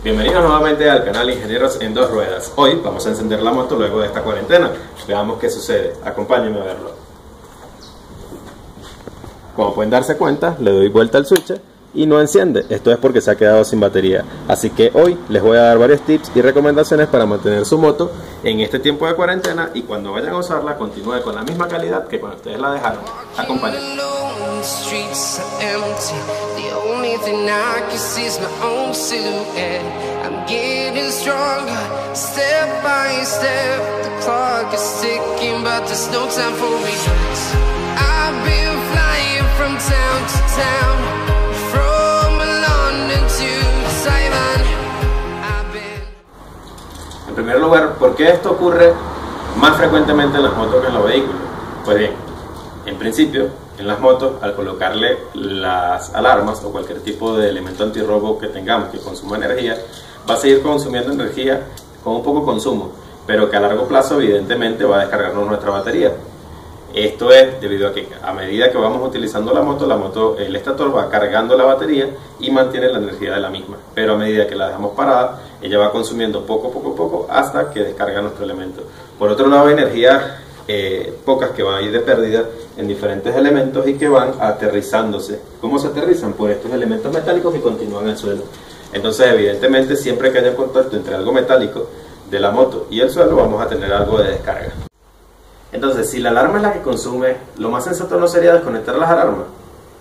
Bienvenidos nuevamente al canal Ingenieros en Dos Ruedas. Hoy vamos a encender la moto luego de esta cuarentena. Veamos qué sucede. Acompáñenme a verlo. Como pueden darse cuenta, le doy vuelta al switch y no enciende. Esto es porque se ha quedado sin batería. Así que hoy les voy a dar varios tips y recomendaciones para mantener su moto en este tiempo de cuarentena y cuando vayan a usarla continúe con la misma calidad que cuando ustedes la dejaron. Acompáñenme. From town to town, from London to Taiwan, I've been... En primer lugar, ¿por qué esto ocurre más frecuentemente en las motos que en los vehículos? Pues bien, en principio, en las motos, al colocarle las alarmas o cualquier tipo de elemento antirrobo que tengamos que consuma energía, va a seguir consumiendo energía con un poco consumo, pero que a largo plazo evidentemente va a descargarnos nuestra batería. Esto es debido a que a medida que vamos utilizando la moto, el estator va cargando la batería y mantiene la energía de la misma. Pero a medida que la dejamos parada, ella va consumiendo poco hasta que descarga nuestro elemento. Por otro lado, hay energías pocas que van a ir de pérdida en diferentes elementos y que van aterrizándose. ¿Cómo se aterrizan? Por estos elementos metálicos y continúan en el suelo. Entonces, evidentemente, siempre que haya contacto entre algo metálico de la moto y el suelo, vamos a tener algo de descarga. Entonces, si la alarma es la que consume, ¿lo más sensato no sería desconectar las alarmas?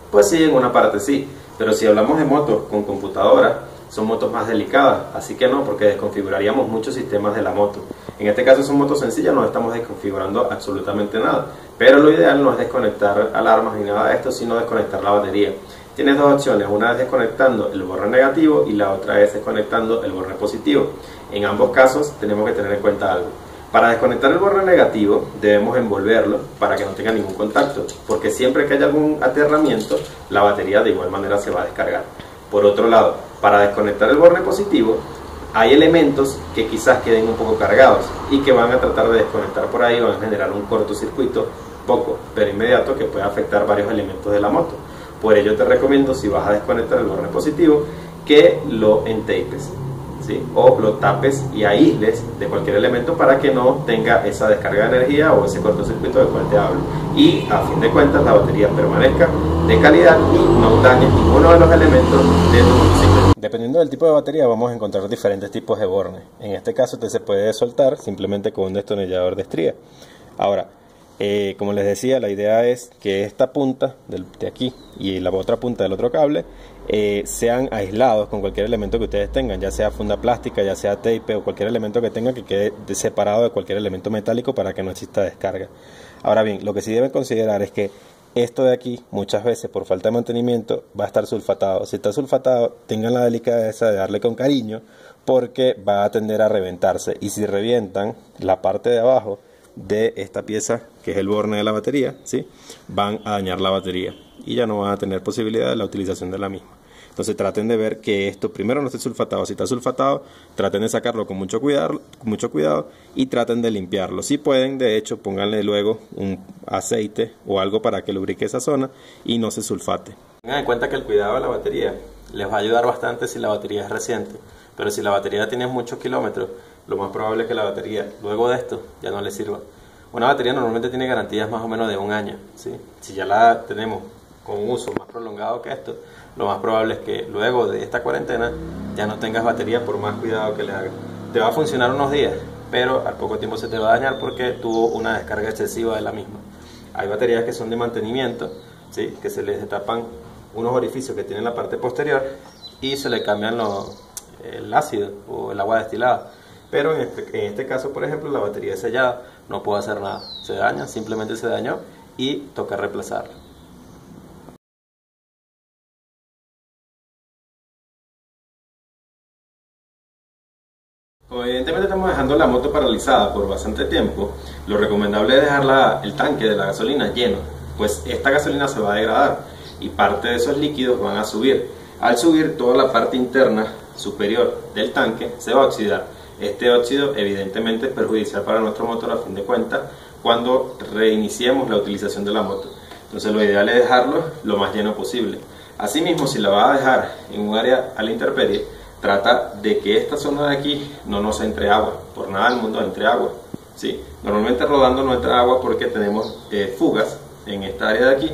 Pues sí, en una parte sí, pero si hablamos de motos con computadora, son motos más delicadas, así que no, porque desconfiguraríamos muchos sistemas de la moto. En este caso son motos sencillas, no estamos desconfigurando absolutamente nada, pero lo ideal no es desconectar alarmas ni nada de esto, sino desconectar la batería. Tienes dos opciones, una es desconectando el borre negativo y la otra es desconectando el borre positivo. En ambos casos tenemos que tener en cuenta algo. Para desconectar el borre negativo debemos envolverlo para que no tenga ningún contacto, porque siempre que haya algún aterramiento, la batería de igual manera se va a descargar. Por otro lado, para desconectar el borre positivo, hay elementos que quizás queden un poco cargados y que van a tratar de desconectar por ahí, van a generar un cortocircuito poco, pero inmediato, que puede afectar varios elementos de la moto. Por ello te recomiendo, si vas a desconectar el borre positivo, que lo entapes, ¿sí? O lo tapes y aísles de cualquier elemento para que no tenga esa descarga de energía o ese cortocircuito del cual te hablo, y a fin de cuentas la batería permanezca de calidad y no dañe ninguno de los elementos de tu motocicleta. Dependiendo del tipo de batería vamos a encontrar diferentes tipos de borne. En este caso se puede soltar simplemente con un destornillador de estría. Ahora, como les decía, la idea es que esta punta de aquí y la otra punta del otro cable sean aislados con cualquier elemento que ustedes tengan, ya sea funda plástica, ya sea tape o cualquier elemento que tengan, que quede separado de cualquier elemento metálico para que no exista descarga. Ahora bien, lo que sí deben considerar es que esto de aquí muchas veces por falta de mantenimiento va a estar sulfatado. Si está sulfatado, tengan la delicadeza de darle con cariño, porque va a tender a reventarse, y si revientan la parte de abajo de esta pieza, que es el borne de la batería, ¿sí?, van a dañar la batería y ya no van a tener posibilidad de la utilización de la misma. Entonces traten de ver que esto primero no esté sulfatado. Si está sulfatado, traten de sacarlo con mucho cuidado y traten de limpiarlo. Si pueden, de hecho, pónganle luego un aceite o algo para que lubrique esa zona y no se sulfate. Tengan en cuenta que el cuidado de la batería les va a ayudar bastante si la batería es reciente, pero si la batería tiene muchos kilómetros, lo más probable es que la batería luego de esto ya no le sirva. Una batería normalmente tiene garantías más o menos de un año, ¿sí? Si ya la tenemos con un uso más prolongado que esto, lo más probable es que luego de esta cuarentena ya no tengas batería por más cuidado que le hagas. Te va a funcionar unos días, pero al poco tiempo se te va a dañar porque tuvo una descarga excesiva de la misma. Hay baterías que son de mantenimiento, ¿sí?, que se les destapan unos orificios que tienen la parte posterior y se le cambian el ácido o el agua destilada. Pero en este caso, por ejemplo, la batería es sellada, no puedo hacer nada, se daña, simplemente se dañó y toca reemplazarla. Como evidentemente estamos dejando la moto paralizada por bastante tiempo, lo recomendable es dejar el tanque de la gasolina lleno, pues esta gasolina se va a degradar y parte de esos líquidos van a subir. Al subir, toda la parte interna superior del tanque se va a oxidar. Este óxido evidentemente es perjudicial para nuestro motor a fin de cuentas cuando reiniciemos la utilización de la moto. Entonces lo ideal es dejarlo lo más lleno posible. Asimismo, si la vas a dejar en un área a la intemperie, trata de que esta zona de aquí no nos entre agua, por nada del mundo entre agua, ¿sí? Normalmente rodando no entra agua porque tenemos fugas en esta área de aquí,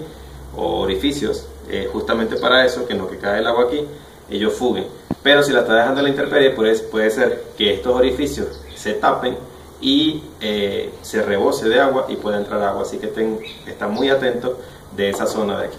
o orificios, justamente para eso, que en lo que cae el agua aquí, ellos fuguen. Pero si la está dejando a la intemperie, pues puede ser que estos orificios se tapen y se rebose de agua y pueda entrar agua, así que están muy atentos de esa zona de aquí.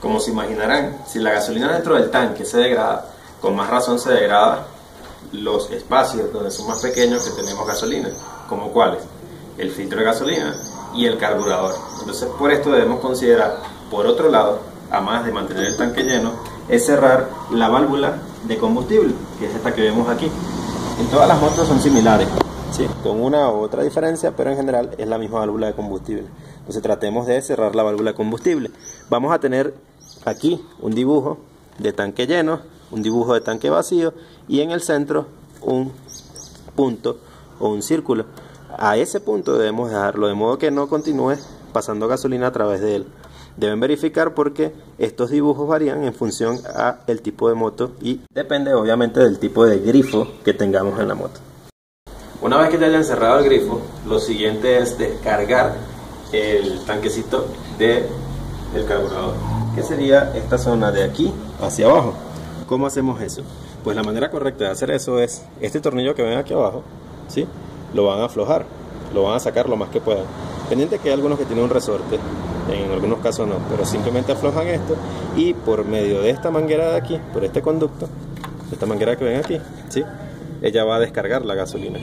Como se imaginarán, si la gasolina dentro del tanque se degrada, con más razón se degrada los espacios donde son más pequeños que tenemos gasolina, como cuáles, el filtro de gasolina y el carburador. Entonces por esto debemos considerar, por otro lado, además de mantener el tanque lleno, es cerrar la válvula de combustible, que es esta que vemos aquí. En todas las motos son similares, sí, con una u otra diferencia, pero en general es la misma válvula de combustible. Entonces tratemos de cerrar la válvula de combustible. Vamos a tener aquí un dibujo de tanque lleno, un dibujo de tanque vacío y en el centro un punto o un círculo. A ese punto debemos dejarlo de modo que no continúe pasando gasolina a través de él. Deben verificar porque estos dibujos varían en función al tipo de moto y depende obviamente del tipo de grifo que tengamos en la moto. Una vez que ya hayan cerrado el grifo, lo siguiente es descargar el tanquecito del carburador, que sería esta zona de aquí hacia abajo. ¿Cómo hacemos eso? Pues la manera correcta de hacer eso es este tornillo que ven aquí abajo, ¿sí? Lo van a aflojar, lo van a sacar lo más que puedan. Pendiente que hay algunos que tienen un resorte, en algunos casos no, pero simplemente aflojan esto y por medio de esta manguera de aquí, por este conducto, esta manguera que ven aquí, ¿sí? Ella va a descargar la gasolina.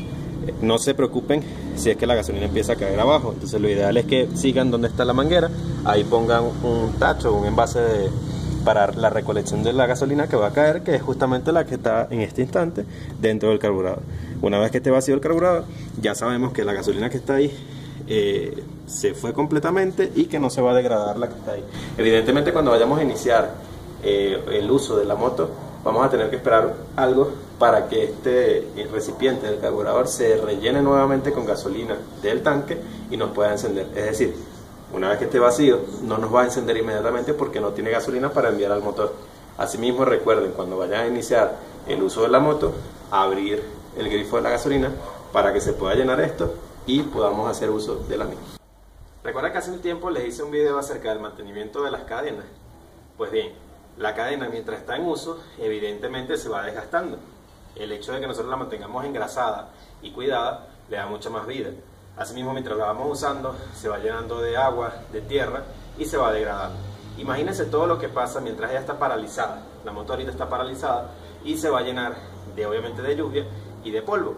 No se preocupen si es que la gasolina empieza a caer abajo, entonces lo ideal es que sigan donde está la manguera, ahí pongan un tacho, un envase para la recolección de la gasolina que va a caer, que es justamente la que está en este instante dentro del carburador. Una vez que esté vacío el carburador, ya sabemos que la gasolina que está ahí se fue completamente y que no se va a degradar la que está ahí. Evidentemente cuando vayamos a iniciar el uso de la moto, vamos a tener que esperar algo para que este recipiente del carburador se rellene nuevamente con gasolina del tanque y nos pueda encender. Es decir, una vez que esté vacío, no nos va a encender inmediatamente porque no tiene gasolina para enviar al motor. Asimismo, recuerden, cuando vayan a iniciar el uso de la moto, abrir el grifo de la gasolina para que se pueda llenar esto y podamos hacer uso de la misma. Recuerda que hace un tiempo les hice un video acerca del mantenimiento de las cadenas. Pues bien, la cadena mientras está en uso, evidentemente se va desgastando. El hecho de que nosotros la mantengamos engrasada y cuidada le da mucha más vida. Asimismo, mientras la vamos usando, se va llenando de agua, de tierra y se va degradando. Imagínense todo lo que pasa mientras ella está paralizada. La moto ahorita está paralizada y se va a llenar obviamente de lluvia y de polvo.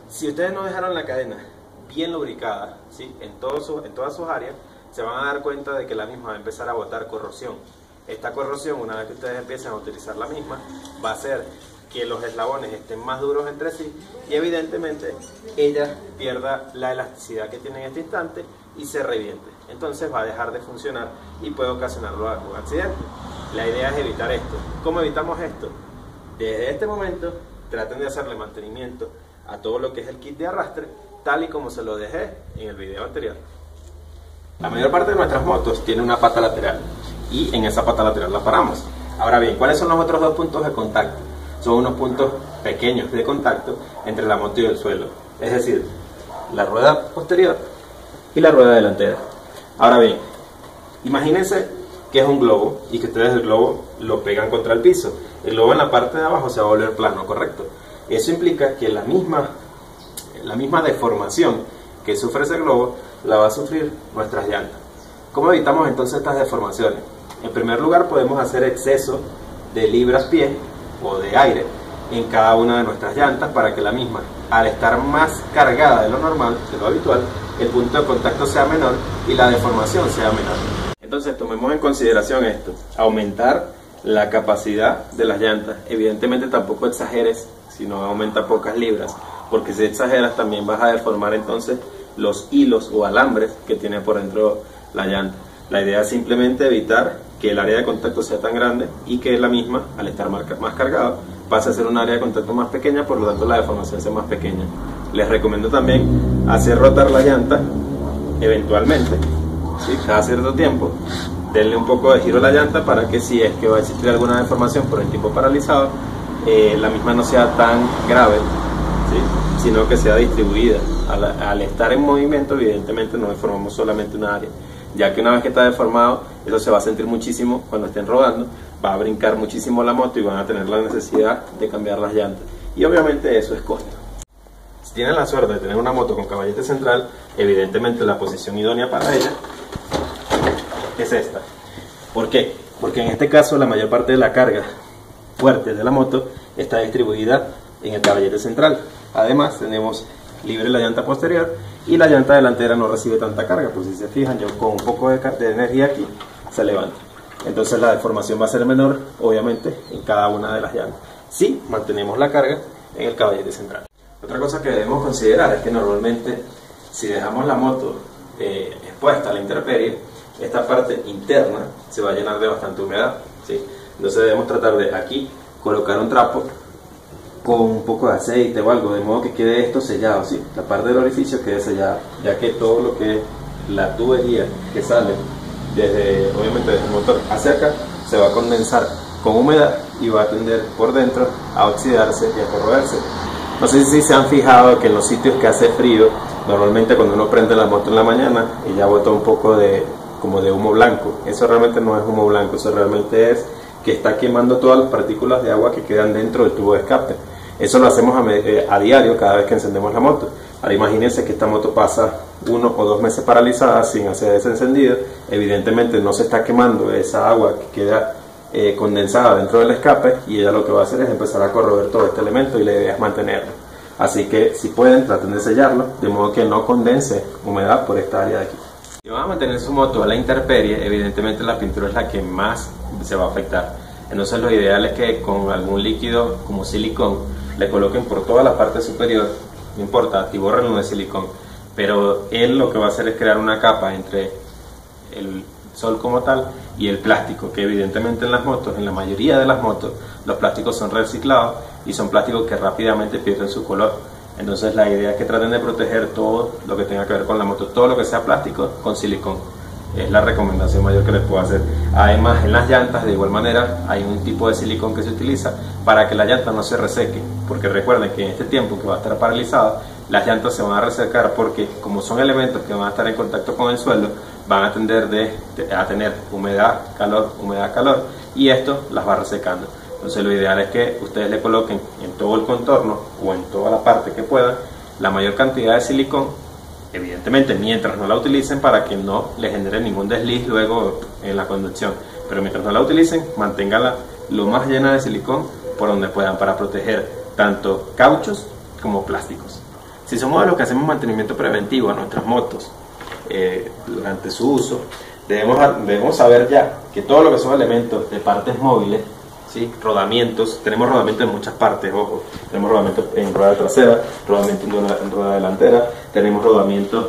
Si ustedes no dejaron la cadena bien lubricada, ¿sí? en todas sus áreas, se van a dar cuenta de que la misma va a empezar a botar corrosión. Esta corrosión, una vez que ustedes empiecen a utilizar la misma, va a hacer que los eslabones estén más duros entre sí y evidentemente ella pierda la elasticidad que tiene en este instante y se reviente. Entonces va a dejar de funcionar y puede ocasionar un accidente. La idea es evitar esto. ¿Cómo evitamos esto? Desde este momento traten de hacerle mantenimiento a todo lo que es el kit de arrastre, tal y como se lo dejé en el video anterior. La mayor parte de nuestras motos tiene una pata lateral y en esa pata lateral la paramos. Ahora bien, ¿cuáles son los otros dos puntos de contacto? Son unos puntos pequeños de contacto entre la moto y el suelo, es decir, la rueda posterior y la rueda delantera. Ahora bien, imagínense que es un globo y que ustedes el globo lo pegan contra el piso. El globo en la parte de abajo se va a volver plano, ¿correcto? Eso implica que la misma deformación que sufre ese globo la va a sufrir nuestras llantas. ¿Cómo evitamos entonces estas deformaciones? En primer lugar, podemos hacer exceso de libras-pie o de aire en cada una de nuestras llantas para que la misma, al estar más cargada de lo normal, de lo habitual, el punto de contacto sea menor y la deformación sea menor. Entonces tomemos en consideración esto, aumentar la capacidad de las llantas. Evidentemente tampoco exageres si no aumenta pocas libras, porque si exageras también vas a deformar entonces los hilos o alambres que tiene por dentro la llanta. La idea es simplemente evitar que el área de contacto sea tan grande y que la misma, al estar más cargada, pasa a ser un área de contacto más pequeña, por lo tanto la deformación sea más pequeña. Les recomiendo también hacer rotar la llanta eventualmente, ¿sí? Cada cierto tiempo. Denle un poco de giro a la llanta para que si es que va a existir alguna deformación por el tipo paralizado, la misma no sea tan grave, ¿sí? Sino que sea distribuida. Al estar en movimiento, evidentemente no deformamos solamente una área, ya que una vez que está deformado, eso se va a sentir muchísimo cuando estén rodando, va a brincar muchísimo la moto y van a tener la necesidad de cambiar las llantas. Y obviamente eso es costo. Si tienen la suerte de tener una moto con caballete central, evidentemente la posición idónea para ella es esta. ¿Por qué? Porque en este caso la mayor parte de la carga fuerte de la moto está distribuida en el caballete central. Además tenemos libre la llanta posterior y la llanta delantera no recibe tanta carga, pues si se fijan, yo con un poco de energía aquí se levanta. Entonces la deformación va a ser menor, obviamente, en cada una de las llantas. Si mantenemos la carga en el caballete central. Otra cosa que debemos considerar es que normalmente si dejamos la moto expuesta a la intemperie, esta parte interna se va a llenar de bastante humedad, ¿sí? Entonces debemos tratar de aquí colocar un trapo con un poco de aceite o algo, de modo que quede esto sellado, ¿sí? La parte del orificio quede sellada, ya que todo lo que es la tubería que sale obviamente desde el motor hacia acá se va a condensar con humedad y va a tender por dentro a oxidarse y a corroerse. No sé si se han fijado que en los sitios que hace frío, normalmente cuando uno prende la moto en la mañana, ella bota un poco como de humo blanco. Eso realmente no es humo blanco, eso realmente es que está quemando todas las partículas de agua que quedan dentro del tubo de escape. Eso lo hacemos a diario cada vez que encendemos la moto. Ahora imagínense que esta moto pasa 1 o 2 meses paralizada sin hacer ese encendido. Evidentemente no se está quemando esa agua que queda condensada dentro del escape, y ella lo que va a hacer es empezar a corroer todo este elemento, y la idea es mantenerlo. Así que si pueden, traten de sellarlo de modo que no condense humedad por esta área de aquí. Si van a mantener su moto a la intemperie, evidentemente la pintura es la que más se va a afectar. Entonces lo ideal es que con algún líquido como silicón le coloquen por toda la parte superior, no importa, atiborrenlo de silicón, pero él lo que va a hacer es crear una capa entre el sol como tal y el plástico, que evidentemente en las motos, en la mayoría de las motos, los plásticos son reciclados y son plásticos que rápidamente pierden su color. Entonces la idea es que traten de proteger todo lo que tenga que ver con la moto, todo lo que sea plástico, con silicón. Es la recomendación mayor que les puedo hacer. Además, en las llantas de igual manera hay un tipo de silicón que se utiliza para que la llanta no se reseque, porque recuerden que en este tiempo que va a estar paralizada, las llantas se van a resecar porque como son elementos que van a estar en contacto con el suelo, van a tender a tener humedad, calor, y esto las va resecando. Entonces lo ideal es que ustedes le coloquen en todo el contorno o en toda la parte que puedan la mayor cantidad de silicón, evidentemente mientras no la utilicen, para que no les genere ningún desliz luego en la conducción. Pero mientras no la utilicen, manténganla lo más llena de silicón por donde puedan, para proteger tanto cauchos como plásticos. Si somos de los que hacemos mantenimiento preventivo a nuestras motos durante su uso, debemos saber ya que todo lo que son elementos de partes móviles, ¿sí? Rodamientos, tenemos rodamientos en muchas partes, ojo, tenemos rodamientos en rueda trasera, rodamientos en rueda delantera, tenemos rodamientos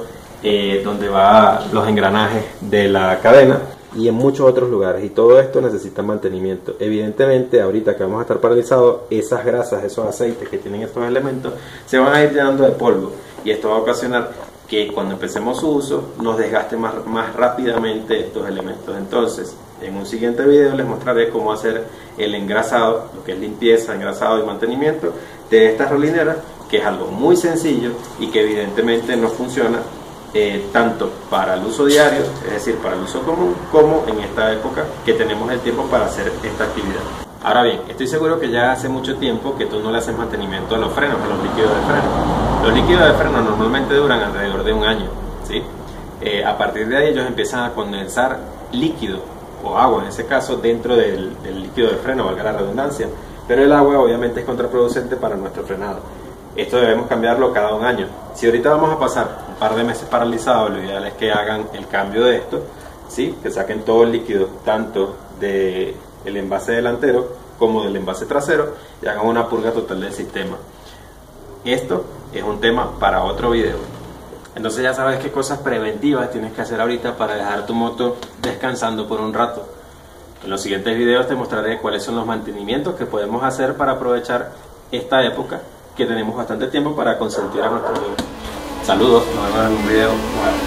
donde van los engranajes de la cadena y en muchos otros lugares, y todo esto necesita mantenimiento. Evidentemente ahorita que vamos a estar paralizados, esas grasas, esos aceites que tienen estos elementos se van a ir llenando de polvo, y esto va a ocasionar que cuando empecemos su uso nos desgaste más rápidamente estos elementos. Entonces en un siguiente video les mostraré cómo hacer el engrasado, lo que es limpieza, engrasado y mantenimiento de estas rolineras, que es algo muy sencillo y que evidentemente no funciona tanto para el uso diario, es decir, para el uso común, como en esta época que tenemos el tiempo para hacer esta actividad. Ahora bien, estoy seguro que ya hace mucho tiempo que tú no le haces mantenimiento a los frenos, a los líquidos de freno. Los líquidos de freno normalmente duran alrededor de un año, ¿sí? A partir de ahí ellos empiezan a condensar líquido o agua, en ese caso, dentro del líquido de freno, valga la redundancia, pero el agua obviamente es contraproducente para nuestro frenado. Esto debemos cambiarlo cada un año. Si ahorita vamos a pasar un par de meses paralizados, lo ideal es que hagan el cambio de esto, ¿sí? Que saquen todo el líquido, tanto del envase delantero como del envase trasero, y hagan una purga total del sistema. Esto es un tema para otro video. Entonces ya sabes qué cosas preventivas tienes que hacer ahorita para dejar tu moto descansando por un rato. En los siguientes videos te mostraré cuáles son los mantenimientos que podemos hacer para aprovechar esta época que tenemos bastante tiempo para consentir a nuestros niños. Saludos, nos vemos en un video.